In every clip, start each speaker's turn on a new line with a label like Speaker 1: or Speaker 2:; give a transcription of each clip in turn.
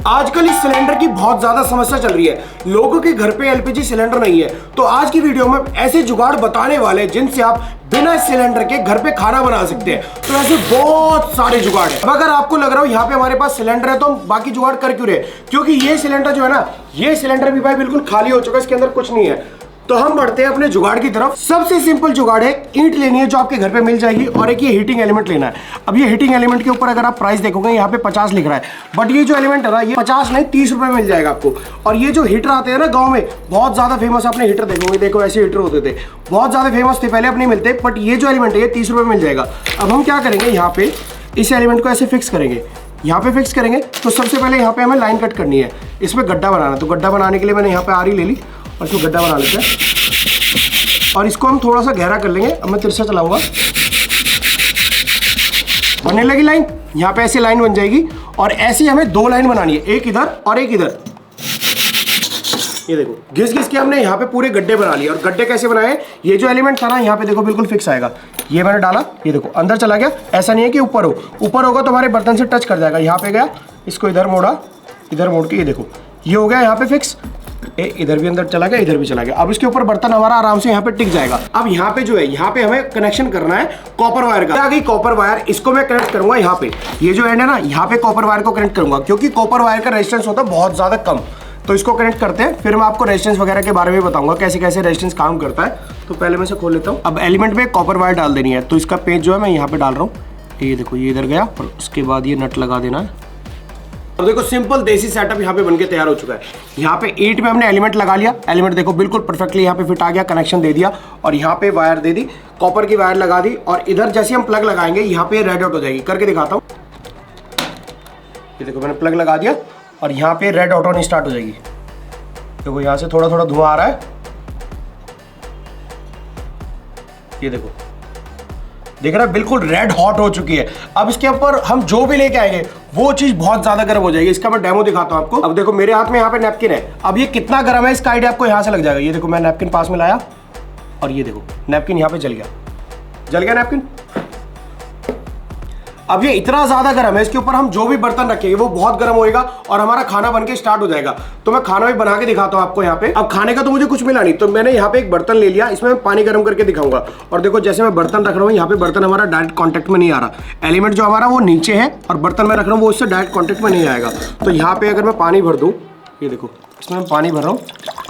Speaker 1: आजकल इस सिलेंडर की बहुत ज्यादा समस्या चल रही है, लोगों के घर पे एलपीजी सिलेंडर नहीं है। तो आज की वीडियो में ऐसे जुगाड़ बताने वाले जिनसे आप बिना सिलेंडर के घर पे खाना बना सकते हैं। तो ऐसे बहुत सारे जुगाड़ है। अब अगर आपको लग रहा हो यहाँ पे हमारे पास सिलेंडर है तो हम बाकी जुगाड़ कर क्यों रहे, क्योंकि ये सिलेंडर जो है ना, ये सिलेंडर भी भाई बिल्कुल खाली हो चुका है, इसके अंदर कुछ नहीं है। तो हम बढ़ते हैं अपने जुगाड़ की तरफ। सबसे सिंपल जुगाड़ है, ईंट लेनी है जो आपके घर पे मिल जाएगी, और एक ये हीटिंग एलिमेंट लेना है। अब ये हीटिंग एलिमेंट के ऊपर अगर आप प्राइस देखोगे यहाँ पे 50 लिख रहा है, बट ये जो एलिमेंट है ना, ये 50 नहीं 30 रुपए में मिल जाएगा आपको। और ये जो हीटर आते हैं ना गाँव में, बहुत ज्यादा फेमस आपने हीटर देखोगे, देखो ऐसे हीटर होते थे, बहुत ज्यादा फेमस थे पहले, अब नहीं मिलते। बट ये जो एलिमेंट है ये 30 रुपए में मिल जाएगा। अब हम क्या करेंगे, यहाँ पे इस एलिमेंट को ऐसे फिक्स करेंगे, यहाँ पे फिक्स करेंगे। तो सबसे पहले यहाँ पे हमें लाइन कट करनी है, इसमें गड्ढा बनाना। तो गड्ढा बनाने के लिए मैंने यहाँ पे आरी ले ली और इसमें गड्ढा बना लेते हैं, और इसको हम थोड़ा सा गहरा कर लेंगे। अब मैं तिरछा चलाऊंगा, बनने लगी लाइन, यहाँ पे ऐसी लाइन बन जाएगी। और ऐसी हमें दो लाइन बनानी है, एक इधर और एक इधर। ये देखो घिस घिस के हमने यहाँ पे पूरे गड्ढे बना लिए। और गड्ढे कैसे बनाए, ये जो एलिमेंट था ना, यहाँ पे देखो बिल्कुल फिक्स आएगा। ये मैंने डाला, ये देखो अंदर चला गया। ऐसा नहीं है कि ऊपर हो, ऊपर होगा तो हमारे बर्तन से टच कर जाएगा। यहाँ पे गया, इसको इधर मोड़ा, इधर मोड़ के ये देखो ये हो गया यहाँ पे फिक्स। इधर भी अंदर चला गया, इधर भी चला गया। अब इसके ऊपर बर्तन हमारा आराम से यहाँ पे टिक जाएगा। अब यहाँ पे जो है, यहाँ पे हमें कनेक्शन करना है कॉपर वायर का। आ गई कॉपर वायर, इसको मैं कनेक्ट करूंगा यहाँ पे। ये जो एंड है ना, यहाँ पे कॉपर वायर को कनेक्ट करूंगा, क्योंकि कॉपर वायर का रेजिस्टेंस होता है बहुत ज्यादा कम। तो इसको कनेक्ट करते हैं, फिर मैं आपको रेजिस्टेंस वगैरह के बारे में बताऊंगा कैसे कैसे रेजिस्टेंस काम करता है। तो पहले मैं इसे खोल लेता हूँ। अब एलिमेंट में कॉपर वायर डाल देनी है, तो इसका पेज जो है मैं यहाँ पे डाल रहा हूँ। ये देखो ये इधर गया, और उसके बाद ये नट लगा देना है। अब देखो सिंपल देसी सेटअप यहाँ पे बनके तैयार हो चुका है। यहाँ पे ईंट में हमने एलिमेंट लगा लिया, एलिमेंट देखो बिल्कुल परफेक्टली यहाँ पे फिट आ गया, कनेक्शन दे दिया। और यहाँ पे वायर दे दी, कॉपर की वायर लगा दी। और इधर जैसे हम प्लग लगाएंगे, यहाँ पे रेड आउट हो जाएगी, करके दिखाता हूँ। ये देखो मैंने प्लग लगा दिया, और यहाँ पे रेड आउट होनी स्टार्ट हो जाएगी। देखो यहाँ से थोड़ा थोड़ा धुआं आ रहा है, ये देखो देख रहा है, बिल्कुल रेड हॉट हो चुकी है। अब इसके ऊपर हम जो भी लेके आएंगे वो चीज बहुत ज्यादा गर्म हो जाएगी। इसका मैं डेमो दिखाता हूं आपको। अब देखो मेरे हाथ में यहाँ पे नैपकिन है, अब ये कितना गर्म है इसका आइडिया आपको यहाँ से लग जाएगा। ये देखो मैं नैपकिन पास में लाया, और ये देखो नैपकिन यहाँ पे जल गया नैपकिन। अब ये इतना ज्यादा गर्म है, इसके ऊपर हम जो भी बर्तन रखेंगे वो बहुत गर्म होएगा, और हमारा खाना बनके स्टार्ट हो जाएगा। तो मैं खाना भी बना के दिखाता हूँ आपको यहाँ पे। अब खाने का तो मुझे कुछ मिला नहीं, तो मैंने यहाँ पे एक बर्तन ले लिया, इसमें मैं पानी गर्म करके दिखाऊंगा। और देखो जैसे मैं बर्तन रख रहा हूँ, यहाँ पे बर्तन हमारा डायरेक्ट कॉन्टेक्ट में नहीं आ रहा। एलिमेंट जो हमारा वो नीचे है, और बर्तन मैं रख रहा हूँ वो उससे डायरेक्ट कॉन्टेक्ट में नहीं आएगा। तो यहाँ पे अगर मैं पानी भर दूँ, ये देखो इसमें मैं पानी भर रहा हूँ,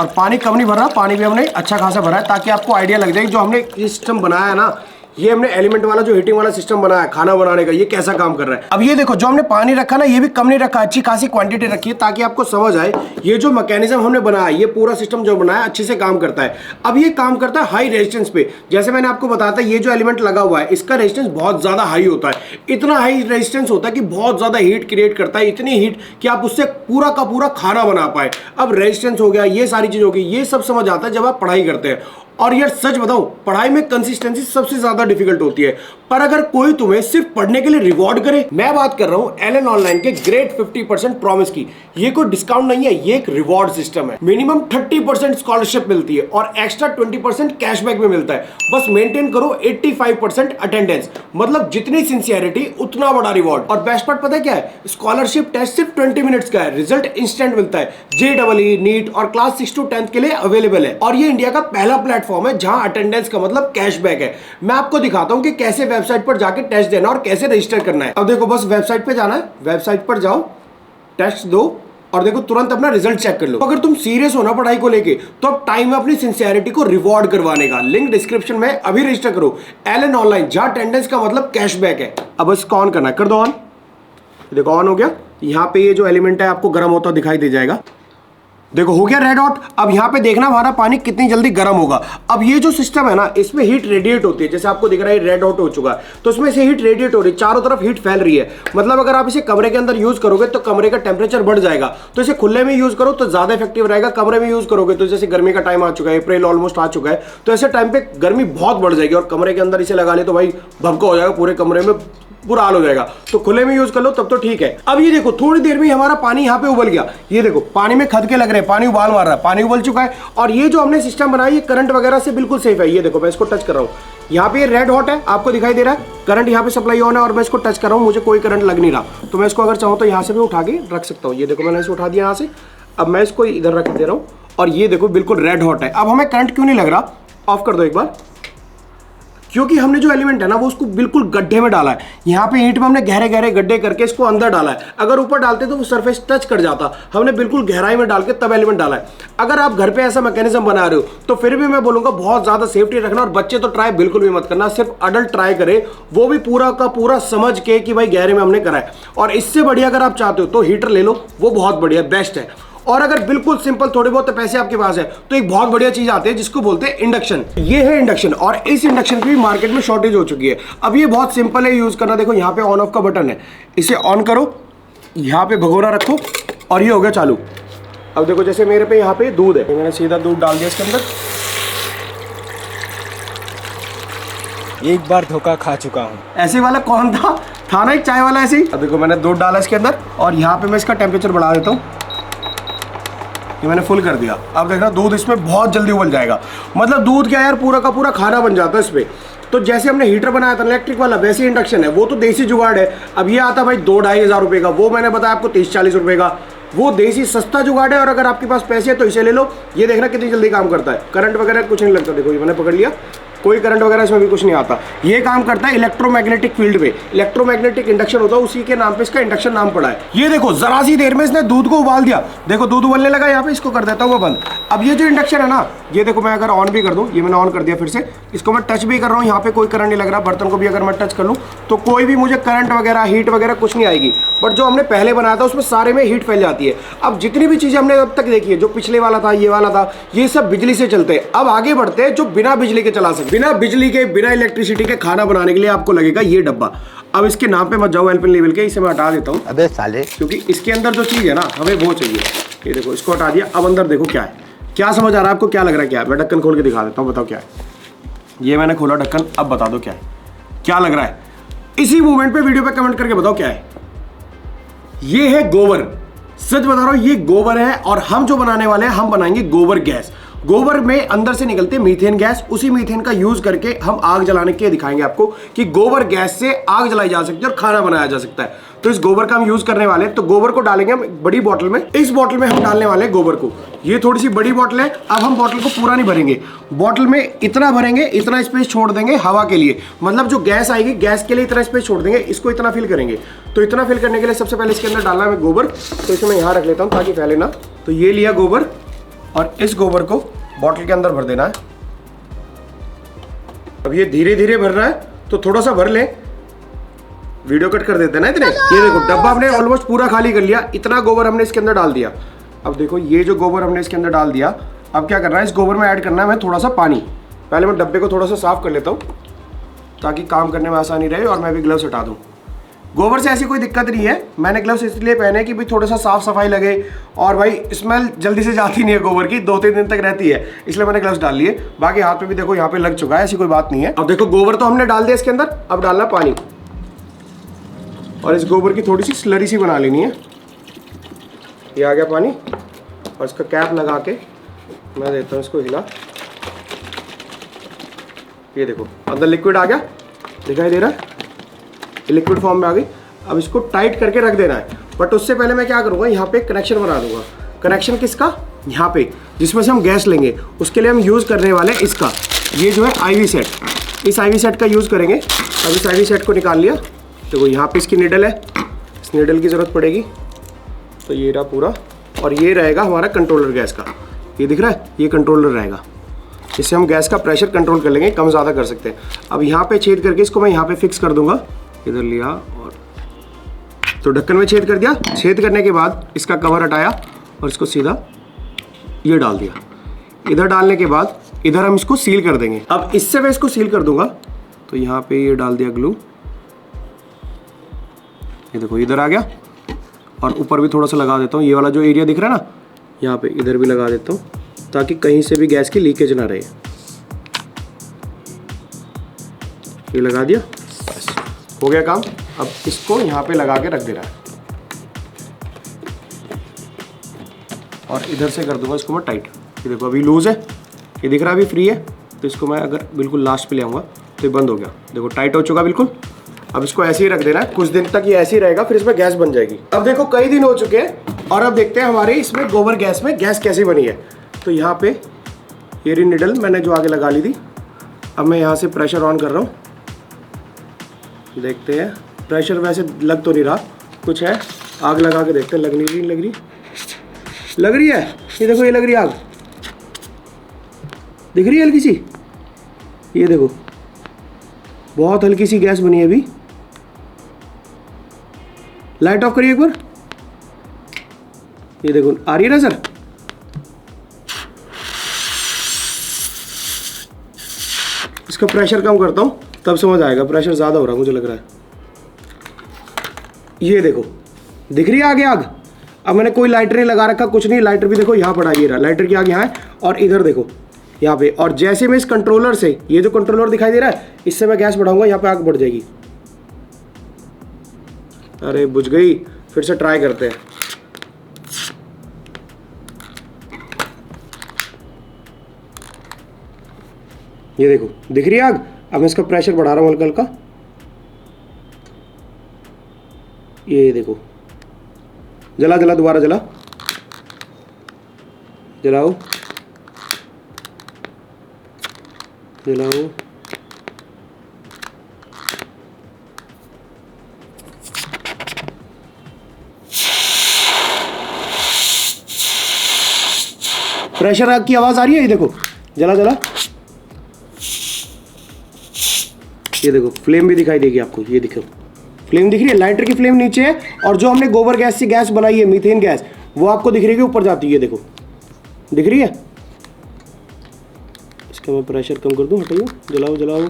Speaker 1: और पानी कम नहीं भर रहा, पानी भी हमने अच्छा खासा भरा है, ताकि आपको आइडिया लग जाए जो हमने ये सिस्टम बनाया है ना, ये हमने एलिमेंट वाला जो हीटिंग वाला सिस्टम बनाया है खाना बनाने का, ये कैसा काम कर रहा है। अब ये देखो जो हमने पानी रखा ना, ये भी कम नहीं रखा, अच्छी खासी क्वांटिटी रखी है, ताकि आपको समझ आए ये जो मैकेनिज्म हमने बनाया, ये पूरा सिस्टम जो बनाया अच्छे से काम करता है। अब ये काम करता है हाई रेजिस्टेंस पे। जैसे मैंने आपको बताया था, ये जो एलिमेंट लगा हुआ है इसका रेजिस्टेंस बहुत ज्यादा हाई होता है। इतना हाई रेजिस्टेंस होता है कि बहुत ज्यादा हीट क्रिएट करता है, इतनी हीट कि आप उससे पूरा का पूरा खाना बना पाए। अब रेजिस्टेंस हो गया, ये सारी चीज होगी, ये सब समझ आता है जब आप पढ़ाई करते हैं। और यार सच बताऊं, पढ़ाई में कंसिस्टेंसी सबसे ज्यादा डिफिकल्ट होती है। पर अगर कोई तुम्हें सिर्फ पढ़ने के लिए रिवॉर्ड करे, मैं बात कर रहा हूं एलन ऑनलाइन के ग्रेट 50% प्रॉमिस की। ये कोई डिस्काउंट नहीं है, ये एक रिवॉर्ड सिस्टम है। मिनिमम 30% स्कॉलरशिप मिलती है, और एक्स्ट्रा 20% कैशबैक में मिलता है। बस मेंटेन करो 85% अटेंडेंस, मतलब जितनी सिंसियरिटी उतना बड़ा रिवॉर्ड। और बेस्ट पार्ट पता है क्या है, स्कॉलरशिप टेस्ट सिर्फ 20 मिनट्स का है, रिजल्ट इंस्टेंट मिलता है। JEE, नीट और क्लास 6 to 10 के लिए अवेलेबल है। और ये इंडिया का पहला प्लेटफॉर्म है जहां अटेंडेंस का मतलब कैशबैक है। मैं आपको दिखाता हूं कि कैसे वेबसाइट पर जाके टेस्ट देना और कैसे रजिस्टर करना है। अब देखो बस वेबसाइट पे जाना है, वेबसाइट पर जाओ, टेस्ट दो, और देखो तुरंत अपना रिजल्ट चेक कर लो। अगर तुम सीरियस हो ना पढ़ाई को लेके, तो अब टाइम है अपनी सिंसियरिटी को रिवॉर्ड करवाने का। लिंक डिस्क्रिप्शन में, अभी रजिस्टर करो एलन ऑनलाइन, जहां अटेंडेंस का मतलब कैशबैक है। अब इसको ऑन करना है, कर दो ऑन। देखो ऑन हो गया। यहाँ पे ये जो एलिमेंट है आपको गर्म होता दिखाई दे जाएगा, देखो हो गया रेड हॉट। अब यहाँ पे देखना हमारा पानी कितनी जल्दी गर्म होगा। अब ये जो सिस्टम है ना, इसमें हीट रेडिएट होती है, जैसे आपको दिख रहा है रेड हॉट हो चुका है, तो इसमें से हीट रेडिएट हो रही है, चारों तरफ हीट फैल रही है। मतलब अगर आप इसे कमरे के अंदर यूज करोगे तो कमरे का टेम्परेचर बढ़ जाएगा। तो इसे खुले में यूज करो तो ज्यादा इफेक्टिव रहेगा। कमरे में यूज करोगे तो जैसे गर्मी का टाइम आ चुका है, अप्रैल ऑलमोस्ट आ चुका है, तो ऐसे टाइम पे गर्मी बहुत बढ़ जाएगी। और कमरे के अंदर इसे लगा ले तो भाई भभका हो जाएगा, पूरे कमरे में बुरा हाल हो जाएगा। तो खुले में यूज कर लो तब तो ठीक है। अब ये देखो थोड़ी देर में हमारा पानी यहाँ पे उबल गया, ये देखो पानी में खदके लग रहे हैं, पानी उबाल मार रहा है, पानी उबल चुका है। और ये जो हमने सिस्टम बनाया ये करंट वगैरह से बिल्कुल सेफ है। ये देखो मैं इसको टच कर रहा हूँ, यहाँ पे रेड हॉट है, आपको दिखाई दे रहा है, करंट यहाँ पे सप्लाई ऑन है और मैं इसको टच कर रहा हूँ, मुझे कोई करंट लग नहीं रहा। तो मैं इसको अगर चाहूँ तो यहाँ से भी उठा के रख सकता हूँ। ये देखो मैंने इसे उठा दिया यहाँ से, अब मैं इसको इधर रख दे रहा हूँ और ये देखो बिल्कुल रेड हॉट है। अब हमें करंट क्यों नहीं लग रहा, ऑफ कर दो एक बार, क्योंकि हमने जो एलिमेंट है ना वो उसको बिल्कुल गड्ढे में डाला है। यहाँ पे ईंट में हमने गहरे गहरे गड्ढे करके इसको अंदर डाला है। अगर ऊपर डालते तो वो सरफेस टच कर जाता, हमने बिल्कुल गहराई में डाल के तब एलिमेंट डाला है। अगर आप घर पे ऐसा मैकेनिज्म बना रहे हो तो फिर भी मैं बोलूंगा बहुत ज्यादा सेफ्टी रखना, और बच्चे तो ट्राई बिल्कुल भी मत करना, सिर्फ अडल्ट ट्राई करे, वो भी पूरा का पूरा समझ के कि भाई गहरे में हमने करा है। और इससे बढ़िया अगर आप चाहते हो तो हीटर ले लो, वो बहुत बढ़िया बेस्ट है। और अगर बिल्कुल सिंपल थोड़े बहुत पैसे आपके पास है तो एक बहुत बढ़िया चीज आती है जिसको बोलते हैं इंडक्शन। ये है इंडक्शन, और इस इंडक्शन की भी मार्केट में शॉर्टेज हो चुकी है। अब ये बहुत सिंपल है यूज करना, देखो यहाँ पे ऑन ऑफ का बटन है, इसे ऑन करो, यहाँ पे भगोना रखो और ये हो गया चालू। अब देखो जैसे मेरे पे यहाँ पे दूध है, मैंने सीधा दूध डाल दिया इसके अंदर।
Speaker 2: एक बार धोखा खा चुका हूँ।
Speaker 1: ऐसे वाला कौन था ना एक चाय वाला ऐसे ही। अब देखो मैंने दूध डाला इसके अंदर और यहाँ पे मैं इसका टेम्परेचर बढ़ा देता हूँ, ये मैंने फुल कर दिया। अब देखना दूध इसमें बहुत जल्दी उबल जाएगा, मतलब दूध क्या यार पूरा का पूरा खाना बन जाता है इसमें। तो जैसे हमने हीटर बनाया था इलेक्ट्रिक वाला, वैसे ही इंडक्शन है, वो तो देसी जुगाड़ है। अब ये आता भाई 2-2.5 हज़ार रुपये का, वो मैंने बताया आपको 30-40 रुपये का, वो देसी सस्ता जुगाड़ है। और अगर आपके पास पैसे है तो इसे ले लो। ये देखना कितनी जल्दी काम करता है, करंट वगैरह कुछ नहीं लगता। देखो ये मैंने पकड़ लिया, कोई करंट वगैरह इसमें भी कुछ नहीं आता। ये काम करता है इलेक्ट्रोमैग्नेटिक फील्ड में, इलेक्ट्रोमैग्नेटिक इंडक्शन होता है, उसी के नाम पे इसका इंडक्शन नाम पड़ा है। ये देखो जरा सी देर में इसने दूध को उबाल दिया, देखो दूध उबलने लगा। यहाँ पे इसको कर देता हूँ बंद। अब ये जो इंडक्शन है ना, ये देखो मैं अगर ऑन भी कर दूं, ये मैंने ऑन कर दिया फिर से, इसको मैं टच भी कर रहा हूँ, यहाँ पे कोई करंट नहीं लग रहा। बर्तन को भी अगर मैं टच कर लूँ तो कोई भी मुझे करंट वगैरह हीट वगैरह कुछ नहीं आएगी। बट जो हमने पहले बनाया था उसमें सारे में हीट फैल जाती है। अब जितनी भी चीजें हमने अब तक देखी है, जो पिछले वाला था, ये वाला था, ये सब बिजली से चलते हैं। अब आगे बढ़ते हैं जो बिना बिजली के चला सकते, बिना बिजली के बिना इलेक्ट्रिसिटी के खाना बनाने के लिए आपको लगेगा ये डब्बा। अब इसके नाम पे मत जाओ एल्पेनलीबे के, इसे मैं हटा देता हूँ।
Speaker 2: अबे साले,
Speaker 1: क्योंकि इसके अंदर जो चीज है ना हमें वो चाहिए। ये देखो इसको हटा दिया। अब अंदर देखो क्या है, क्या समझ आ रहा है आपको, क्या लग रहा है क्या है? मैं ढक्कन खोल के दिखा देता हूँ, बताओ क्या है। ये मैंने खोला ढक्कन, अब बता दो क्या है, क्या लग रहा है। इसी मूवमेंट पे वीडियो पे कमेंट करके बताओ क्या है। ये है गोबर, सच बता रहा हूँ ये गोबर है। और हम जो बनाने वाले हैं, हम बनाएंगे गोबर गैस। गोबर में अंदर से निकलते मीथेन गैस, उसी मीथेन का यूज करके हम आग जलाने के दिखाएंगे आपको कि गोबर गैस से आग जलाई जा सकती है और खाना बनाया जा सकता है। तो इस गोबर का हम यूज करने वाले हैं। तो गोबर को डालेंगे हम बड़ी बोतल में, इस बोतल में हम डालने वाले हैं गोबर को। ये थोड़ी सी बड़ी बोतल है। अब हम बोतल को पूरा नहीं भरेंगे, बोतल में इतना भरेंगे, इतना स्पेस छोड़ देंगे हवा के लिए, मतलब जो गैस आएगी गैस के लिए इतना स्पेस छोड़ देंगे, इसको इतना फिल करेंगे। तो इतना फिल करने के लिए सबसे पहले इसके अंदर डालना है गोबर। तो इसे मैं यहाँ रख लेता हूँ ताकि फैले ना। तो ये लिया गोबर और इस गोबर को बोतल के अंदर भर देना है। अब ये धीरे धीरे भर रहा है तो थोड़ा सा भर ले, वीडियो कट कर देते हैं ना इतने। ये देखो डब्बा हमने ऑलमोस्ट पूरा खाली कर लिया, इतना गोबर हमने इसके अंदर डाल दिया। अब देखो ये जो गोबर हमने इसके अंदर डाल दिया, अब क्या करना है, इस गोबर में ऐड करना है मैं थोड़ा सा पानी। पहले मैं डब्बे को थोड़ा सा साफ कर लेता हूँ ताकि काम करने में आसानी रहे, और मैं भी ग्लव्स हटा दूँ। गोबर से ऐसी कोई दिक्कत नहीं है, मैंने ग्लव्स इसलिए पहने कि भाई थोड़ा सा साफ सफाई लगे, और भाई स्मेल जल्दी से जाती नहीं है गोबर की, 2-3 दिन तक रहती है, इसलिए मैंने ग्लव्स डाल लिए। बाकी हाथ पे भी देखो यहाँ पे लग चुका है, ऐसी कोई बात नहीं है। अब देखो गोबर तो हमने डाल दिया इसके अंदर, अब डालना पानी, और इस गोबर की थोड़ी सी स्लरी सी बना लेनी है। ये आ गया पानी, और इसका कैप लगा के मैं देता हूँ इसको हिला। ये देखो अंदर लिक्विड आ गया, दिखाई दे रहा है, लिक्विड फॉर्म में आ गई। अब इसको टाइट करके रख देना है। बट उससे पहले मैं क्या करूँगा, यहाँ पे कनेक्शन बना दूंगा। कनेक्शन किसका, यहाँ पे जिसमें से हम गैस लेंगे, उसके लिए हम यूज़ करने वाले हैं इसका, ये जो है IV सेट। इस IV सेट का यूज़ करेंगे। अब इस IV सेट को निकाल लिया, तो यहाँ पे इसकी निडल है, इस निडल की ज़रूरत पड़ेगी। तो ये रहा पूरा, और ये रहेगा हमारा कंट्रोलर गैस का। ये दिख रहा है, ये कंट्रोलर रहेगा, इससे हम गैस का प्रेशर कंट्रोल कर लेंगे, कम ज़्यादा कर सकते हैं। अब यहाँ पे छेद करके इसको मैं यहाँ पे फिक्स कर दूंगा, इधर लिया और तो ढक्कन में छेद कर दिया। छेद करने के बाद इसका कवर हटाया और इसको सीधा ये डाल दिया। इधर डालने के बाद इधर हम इसको सील कर देंगे। अब इससे मैं इसको सील कर दूंगा, तो यहाँ पे ये डाल दिया ग्लू, ये देखो इधर आ गया, और ऊपर भी थोड़ा सा लगा देता हूँ। ये वाला जो एरिया दिख रहा है ना, यहाँ पे इधर भी लगा देता हूँ ताकि कहीं से भी गैस की लीकेज ना रहे। ये लगा दिया, बस हो गया काम। अब इसको यहाँ पे लगा के रख देना है और इधर से कर दूंगा इसको मैं टाइट। ये देखो अभी लूज है, ये दिख रहा है अभी फ्री है, तो इसको मैं अगर बिल्कुल लास्ट पे ले आऊँगा तो ये बंद हो गया। देखो टाइट हो चुका बिल्कुल। अब इसको ऐसे ही रख देना है, कुछ दिन तक ये ऐसे ही रहेगा, फिर इसमें गैस बन जाएगी। अब देखो कई दिन हो चुके हैं और अब देखते हैं हमारे इसमें गोबर गैस में गैस कैसी बनी है। तो यहाँ पे ये रही निडल मैंने जो आगे लगा ली थी। अब मैं यहाँ से प्रेशर ऑन कर रहा हूँ, देखते हैं। प्रेशर वैसे लग तो नहीं रहा, कुछ है, आग लगा के देखते हैं। लग नहीं लग रही, लग रही है। ये देखो ये लग रही है आग, दिख रही है हल्की सी। ये देखो बहुत हल्की सी गैस बनी है अभी। लाइट ऑफ करिए एक बार। ये देखो आ रही है ना सर। इसका प्रेशर कम करता हूं तब समझ आएगा, प्रेशर ज्यादा हो रहा है मुझे लग रहा है। ये देखो दिख रही है आगे आग। अब मैंने कोई लाइटर नहीं लगा रखा, कुछ नहीं। लाइटर भी देखो यहाँ पड़ा, ये रहा लाइटर की आग यहाँ है और इधर देखो यहाँ पे। और जैसे मैं इस कंट्रोलर से, ये जो कंट्रोलर दिखाई दे रहा है, इससे मैं गैस बढ़ाऊंगा, यहाँ पे आग बढ़ जाएगी। अरे बुझ गई, फिर से ट्राई करते हैं। ये देखो दिख रही है आग। अब मैं इसका प्रेशर बढ़ा रहा हूँ हल्का हल्का। ये देखो जला जला, दोबारा जला, जलाओ जलाओ। प्रेशर आग की आवाज आ रही है, ये देखो जला जला। ये देखो फ्लेम भी दिखाई देगी आपको, ये देखो फ्लेम दिख रही है। लाइटर की फ्लेम नीचे है और जो हमने गोबर गैस से गैस बनाई है, मीथेन गैस, वो आपको दिख रही है ऊपर जाती है। देखो दिख रही है। इसका मैं प्रेशर कम कर दूं, हटाइए, जलाओ जलाओ।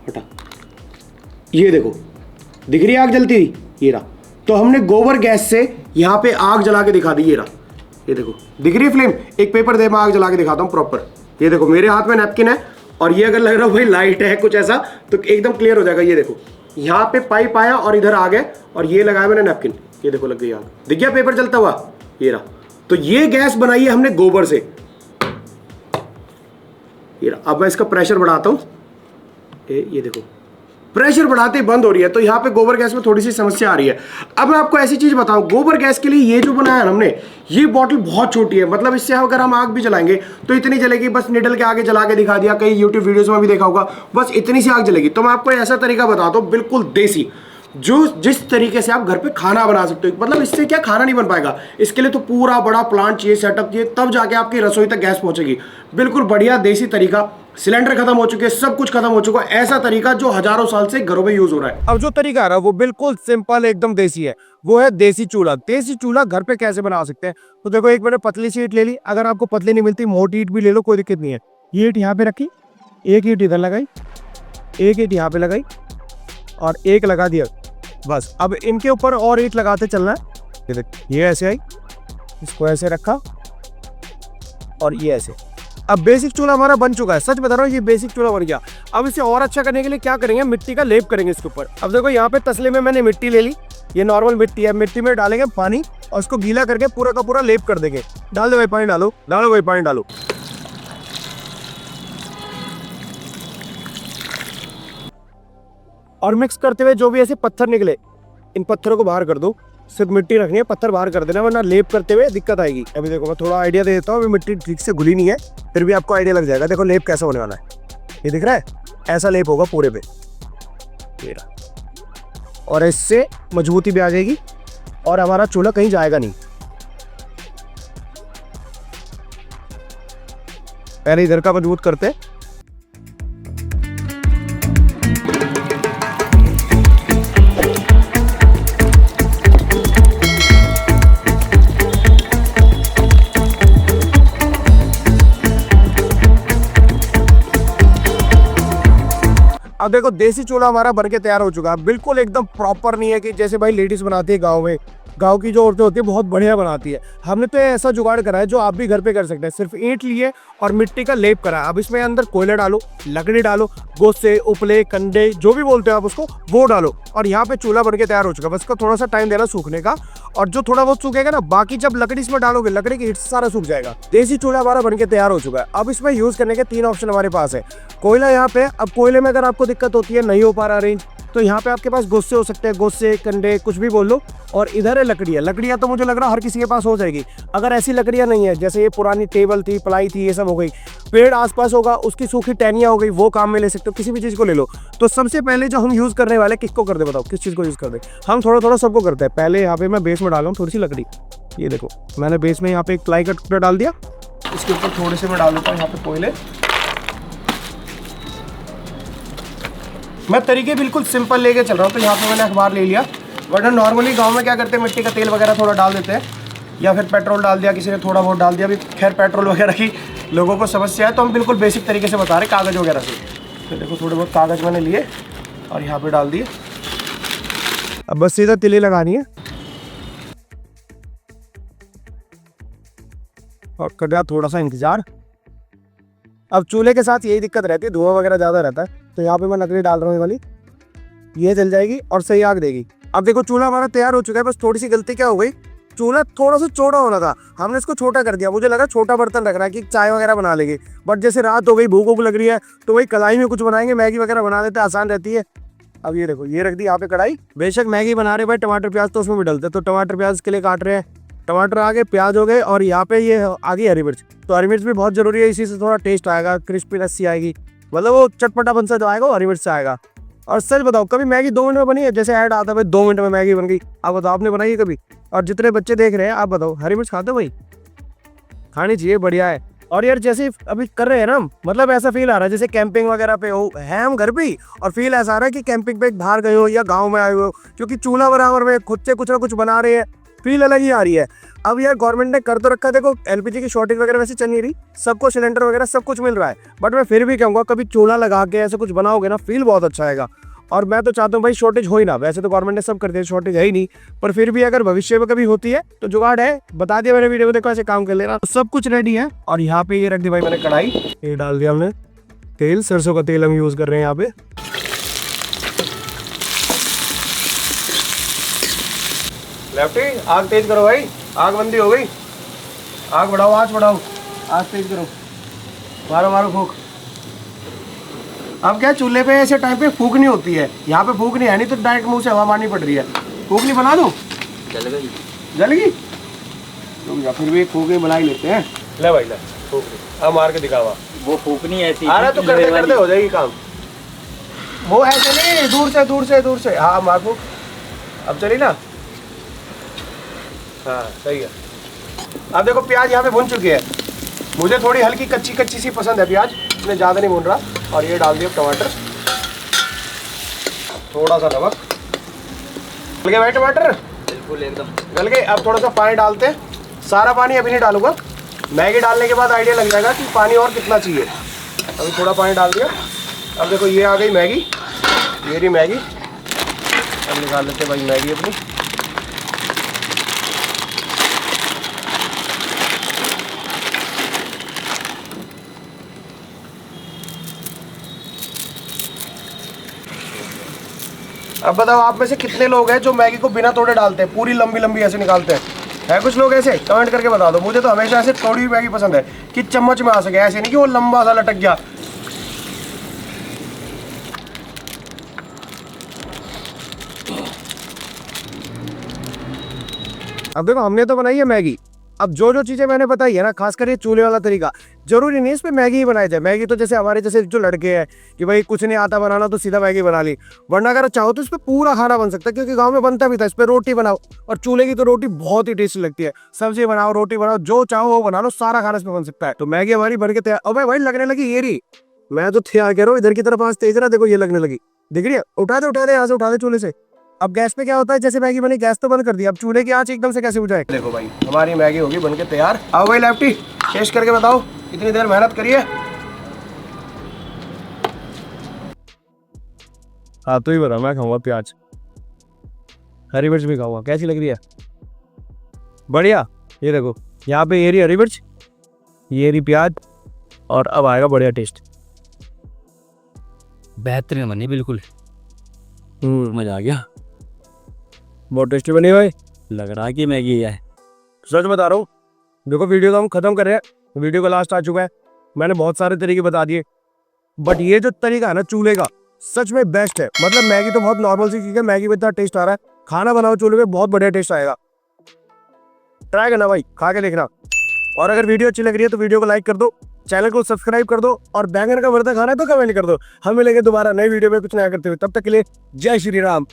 Speaker 1: हटा। ये देखो दिख रही है आग जलती हुई, ये रहा। तो हमने गोबर गैस से यहाँ पे आग जला के दिखा दी, ये रहा। ये देखो दिख रही है फ्लेम। एक पेपर दे, मैं आग जला के दिखाता हूँ प्रॉपर। ये देखो मेरे हाथ में नैपकिन है और ये अगर लग रहा है भाई लाइट है कुछ ऐसा, तो एकदम क्लियर हो जाएगा। ये देखो यहाँ पे पाइप आया और इधर आग है और ये लगाया मैंने नैपकिन। ये देखो लग गई आग, दिख गया पेपर जलता हुआ, ये रहा। तो ये गैस बनाई है हमने गोबर से, ये रहा। अब मैं इसका प्रेशर बढ़ाता हूँ। ये देखो प्रेशर बढ़ाते ही बंद हो रही है। तो यहाँ पे गोबर गैस में थोड़ी सी समस्या आ रही है। अब मैं आपको ऐसी चीज बताऊं, गोबर गैस के लिए ये जो बनाया है हमने, ये बॉटल बहुत छोटी है। मतलब इससे अगर हम आग भी जलाएंगे तो इतनी जलेगी, बस निडल के आगे जला के दिखा दिया, कई यूट्यूब वीडियोस में भी देखा होगा, बस इतनी सी आग जलेगी। तो मैं आपको ऐसा तरीका बताता हूँ बिल्कुल देसी, जो जिस तरीके से आप घर पे खाना बना सकते हो। मतलब इससे क्या खाना नहीं बन पाएगा, इसके लिए तो पूरा बड़ा प्लांट चाहिए, सेटअप चाहिए, तब जाके आपकी रसोई तक गैस पहुंचेगी। बिल्कुल बढ़िया देसी तरीका। सिलेंडर खत्म हो चुके हैं, सब कुछ खत्म हो चुका है। ऐसा तरीका जो हजारों साल से घरों में यूज हो रहा है।
Speaker 2: अब जो तरीका आ रहा है वो बिल्कुल सिंपल एकदम देसी है, वो है देसी चूल्हा। देसी चूल्हा घर पे कैसे बना सकते हैं, तो देखो एक मैंने पतली सी ईंट ले ली। अगर आपको पतली नहीं मिलती, मोटी ईंट भी ले लो, कोई दिक्कत नहीं है। ये ईंट यहाँ पे रखी, एक ईंट इधर लगाई, एक ईंट यहाँ पे लगाई और एक लगा दिया, बस। अब इनके ऊपर और ईंट लगाते चलना है। ये देख, ये ऐसे आई, इसको ऐसे रखा और ये ऐसे। अब बेसिक चूल्हा हमारा बन चुका है। सच बता रहा हूँ, ये बेसिक चूल्हा बन गया। अब इसे और अच्छा करने के लिए क्या करेंगे, मिट्टी का लेप करेंगे इसके ऊपर। अब देखो यहाँ पे तसले में मैंने मिट्टी ले ली, ये नॉर्मल मिट्टी है। मिट्टी में डालेंगे पानी और उसको गीला करके पूरा का पूरा लेप कर देंगे। डाल दो भाई पानी, डालो डालो भाई पानी डालो। और मिक्स करते हुए जो भी ऐसे पत्थर निकले, इन पत्थरों को बाहर कर दो। सिर्फ मिट्टी रखनी है, पत्थर बाहर कर देना, वरना लेप करते हुए दिक्कत आएगी। अभी देखो मैं थोड़ा आइडिया दे देता हूँ। अभी मिट्टी ठीक से घुली नहीं है, फिर भी आपको आइडिया लग जाएगा। देखो लेप कैसा होने वाला है, ये दिख रहा है, ऐसा लेप होगा पूरे पे, और इससे मजबूती भी आ जाएगी और हमारा चूल्हा कहीं जाएगा नहीं। पहले इधर का मजबूत करते हैं। अब देखो देसी चूल्हा हमारा बनके तैयार हो चुका है। बिल्कुल एकदम प्रॉपर नहीं है कि जैसे भाई लेडीज बनाती है गांव में, गांव की जो औरतें होती है बहुत बढ़िया बनाती है। हमने तो ऐसा जुगाड़ करा है जो आप भी घर पे कर सकते हैं। सिर्फ ईंट लिए और मिट्टी का लेप करा है। अब इसमें अंदर कोयला डालो, लकड़ी डालो, गोसे, उपले, कंडे, जो भी बोलते हैं आप उसको, वो डालो और यहाँ पे चूल्हा बन के तैयार हो चुका है। बस इसको थोड़ा सा टाइम देना सूखने का, और जो थोड़ा बहुत सूखेगा ना, बाकी जब लकड़ी इसमें डालोगे, लकड़ी की ईंट से सारा सूख जाएगा। देसी चूल्हा हमारा बन के तैयार हो चुका है। अब इसमें यूज करने के 3 ऑप्शन हमारे पास है। कोयला यहाँ पे, अब कोयले में अगर आपको दिक्कत होती है, नहीं हो पा रहा अरेंज, तो यहाँ पे आपके पास गोसे हो सकते हैं, गोसे, कंडे, कुछ भी बोल लो। और इधर है लकड़ियाँ। लकड़ियाँ तो मुझे लग रहा है हर किसी के पास हो जाएगी। अगर ऐसी लकड़ियाँ नहीं है, जैसे ये पुरानी टेबल थी, प्लाई थी, ये सब हो गई, पेड़ आसपास होगा, उसकी सूखी टहनियाँ हो गई, वो काम में ले सकते हो, किसी भी चीज़ को ले लो। तो सबसे पहले जो हम यूज़ करने वाले, किसको कर दे बताओ, किस चीज़ को यूज़ कर दे? हम थोड़ा थोड़ा सबको करते हैं। पहले यहाँ पे मैं बेस में डाला हूँ थोड़ी सी लकड़ी। ये देखो, मैंने बेस में यहाँ पे एक प्लाई का टुकड़ा डाल दिया। इसके ऊपर थोड़े से मैं डाल देता हूँ यहाँ पे कोयले। मैं तरीके बिल्कुल सिंपल लेके चल रहा हूँ। तो यहाँ पे मैंने अखबार ले लिया, वरना नॉर्मली गांव में क्या करते हैं, मिट्टी का तेल वगैरह थोड़ा डाल देते हैं, या फिर पेट्रोल डाल दिया, किसी ने थोड़ा बहुत डाल दिया। अभी खैर पेट्रोल वगैरह की लोगों को समस्या है, तो हम बिल्कुल बेसिक तरीके से बता रहे, कागज़ वगैरह से। तो देखो थोड़े बहुत कागज़ मैंने लिए और यहाँ पे डाल दिए। अब बस सीधा तिली लगानी है और कर दिया थोड़ा सा इंतजार। अब चूल्हे के साथ यही दिक्कत रहती है, धुआं वगैरह ज़्यादा रहता है। तो यहाँ पे मैं लकड़ी डाल रहा हूँ, ये वाली, ये जल जाएगी और सही आग देगी। अब देखो चूल्हा हमारा तैयार हो चुका है। बस थोड़ी सी गलती क्या हो गई, चूल्हा थोड़ा सा चौड़ा होना था, हमने इसको छोटा कर दिया। मुझे लगा छोटा बर्तन रख रहा है कि चाय वगैरह बना लेंगे, बट जैसे रात हो गई, भूख वूख लग रही है, तो वही कढ़ाई में कुछ बनाएंगे, मैगी वगैरह बना लेते हैं, आसान रहती है। अब ये देखो, ये रख दी यहाँ पे कढ़ाई। बेशक मैगी बना रहे भाई, टमाटर प्याज तो उसमें भी डलते, तो टमाटर प्याज के लिए काट रहे हैं। टमाटर आ गए, प्याज हो गए, और यहाँ पे ये आ गई हरी मिर्च। तो हरी मिर्च भी बहुत जरूरी है, इसी से थोड़ा टेस्ट आएगा, क्रिस्पीनेस सी आएगी, मतलब वो चटपटापन सा जो आएगा वो हरी मिर्च से आएगा। और सच बताओ, कभी मैगी 2 मिनट में बनी है? जैसे ऐड आता है भाई 2 मिनट में मैगी बन गई, आप बताओ आपने बनाई है कभी? और जितने बच्चे देख रहे हैं, आप बताओ हरी मिर्च खाते हो भाई? खानी चाहिए, बढ़िया है। और यार जैसे अभी कर रहे हैं ना, मतलब ऐसा फील आ रहा है जैसे कैंपिंग वगैरह पे हो, है हम घर पे ही, और फील ऐसा आ रहा है कि कैंपिंग पे बाहर गए हो या गाँव में आए हो, क्योंकि चूल्हा बराबर में खुद से कुछ ना कुछ बना रहे हैं, फील अलग ही आ रही है। अब यार गवर्नमेंट ने कर तो रखा है, देखो एलपीजी की शॉर्टेज वगैरह वैसे चल नहीं रही, सबको सिलेंडर वगैरह सब कुछ मिल रहा है, बट मैं फिर भी कहूँगा कभी चूल्हा लगा के ऐसे कुछ बनाओगे ना, फील बहुत अच्छा आएगा। और मैं तो चाहता हूँ भाई शॉर्टेज हो ही ना, वैसे तो गवर्नमेंट ने सब कर दिया, शॉर्टेज है ही नहीं, पर फिर भी अगर भविष्य में कभी होती है तो जुगाड़ है, बता दिया मैंने वीडियो में, देखो ऐसे काम कर लेना। तो सब कुछ रेडी है। और यहाँ पे ये रख दी भाई मैंने कढ़ाई, ये डाल दिया हमने तेल, सरसों का तेल हम यूज कर रहे हैं यहाँ पे। लेफ्टी आग तेज करो भाई, आग बंदी हो गई, आग बढ़ाओ, आँच बढ़ाओ, आग तेज करो, मारो मारो फूक। अब क्या चूल्हे पे ऐसे टाइम पे फूक नहीं होती है, यहाँ पे फूक नहीं है, नहीं तो डायरेक्ट मुंह से हवा मारनी पड़ रही है। फूक नहीं बना दूँ? जल गई, जल गई, तो फिर भी फूक बना ही लेते हैं। ले भाई ले फूक, अब मार के दिखावा। वो फूकनी ऐसी आ रहा तो करते करते हो जाएगी काम, वो ऐसे नहीं, दूर से दूर से दूर से, हाँ मार फूक। अब चली ना, हाँ सही है। अब देखो प्याज यहाँ पे भुन चुकी है, मुझे थोड़ी हल्की कच्ची कच्ची सी पसंद है प्याज, इसमें ज़्यादा नहीं भून रहा। और ये डाल दिया टमाटर, थोड़ा सा नमक, गल गए भाई टमाटर, बिल्कुल एकदम गल गए। अब थोड़ा सा पानी डालते हैं, सारा पानी अभी नहीं डालूंगा, मैगी डालने के बाद आइडिया लग जाएगा कि पानी और कितना चाहिए। अभी थोड़ा पानी डाल दिया। अब देखो ये आ गई मैगी, ये रही मैगी। अब निकाल लेते भाई मैगी अपनी। अब बताओ आप में से कितने लोग हैं जो मैगी को बिना तोड़े डालते हैं, पूरी लंबी लंबी ऐसे निकालते हैं? है कुछ लोग ऐसे? कमेंट करके बता दो। मुझे तो हमेशा ऐसे तोड़ी हुई मैगी पसंद है कि चम्मच में आ सके, ऐसे नहीं कि वो लंबा सा लटक गया। अब देखो हमने तो बनाई है मैगी। अब जो जो चीजें मैंने बताई है ना, खासकर ये चूल्हे वाला तरीका, जरूरी नहीं इस पे मैगी ही बनाई जाए। मैगी तो जैसे हमारे जैसे जो लड़के हैं कि भाई कुछ नहीं आता बनाना तो सीधा मैगी बना ली, वरना अगर चाहो तो इस पे पूरा खाना बन सकता है, क्योंकि गांव में बनता भी था। इस पे रोटी बनाओ, और चूल्हे की तो रोटी बहुत ही टेस्टी लगती है। सब्जी बनाओ, रोटी बनाओ, जो चाहो वो बना लो, सारा खाना इसमें बन सकता है। तो मैगी हमारी बन के तैयार। अब भाई लगने लगी ये रही, मैं तो कह रहा हूँ इधर की तरफ आज तेज रहा, देखो ये लगने लगी, दिख रही है? उठा दे यहाँ से, उठा दे चूल्हे से। अब गैस पे क्या होता है, जैसे मैगी बनी गैस तो बंद कर दिया, अब चूल्हे की आंच एकदम से कैसे बुझाए? देखो भाई हमारी मैगी होगी बनके तैयार। आओ भाई लेफ्टी, टेस्ट करके बताओ, इतनी देर मेहनत करिए। हाँ तो ही बता, मैं खाऊंगा प्याज, हरी मिर्च भी खाऊंगा। कैसी लग रही है? बढ़िया। ये देखो यहाँ पे ये रही हरी मिर्च, ये रही प्याज, और अब आएगा बढ़िया टेस्ट।
Speaker 3: बेहतरीन बनी बिल्कुल, मजा आ गया।
Speaker 2: बहुत टेस्टी बनी भाई,
Speaker 3: लग रहा है कि मैगी है।
Speaker 2: सच बता रहा हूँ। देखो वीडियो तो हम खत्म कर रहे हैं, वीडियो का लास्ट आ चुका है। मैंने बहुत सारे तरीके बता दिए, बट ये जो तरीका है ना चूल्हे का, सच में बेस्ट है। मतलब मैगी तो बहुत नॉर्मल सी चीज है, मैगी में इतना टेस्ट आ रहा है, खाना बनाओ चूल्हे पे बहुत बढ़िया टेस्ट आएगा। ट्राई करना भाई, खा के देखना। और अगर वीडियो अच्छी लग रही है तो वीडियो को लाइक कर दो, चैनल को सब्सक्राइब कर दो, और बैंगन का भरता खाना है तो कमेंट कर दो। हम मिलेंगे दोबारा नई वीडियो में कुछ नया करते हुए, तब तक के लिए जय श्री राम।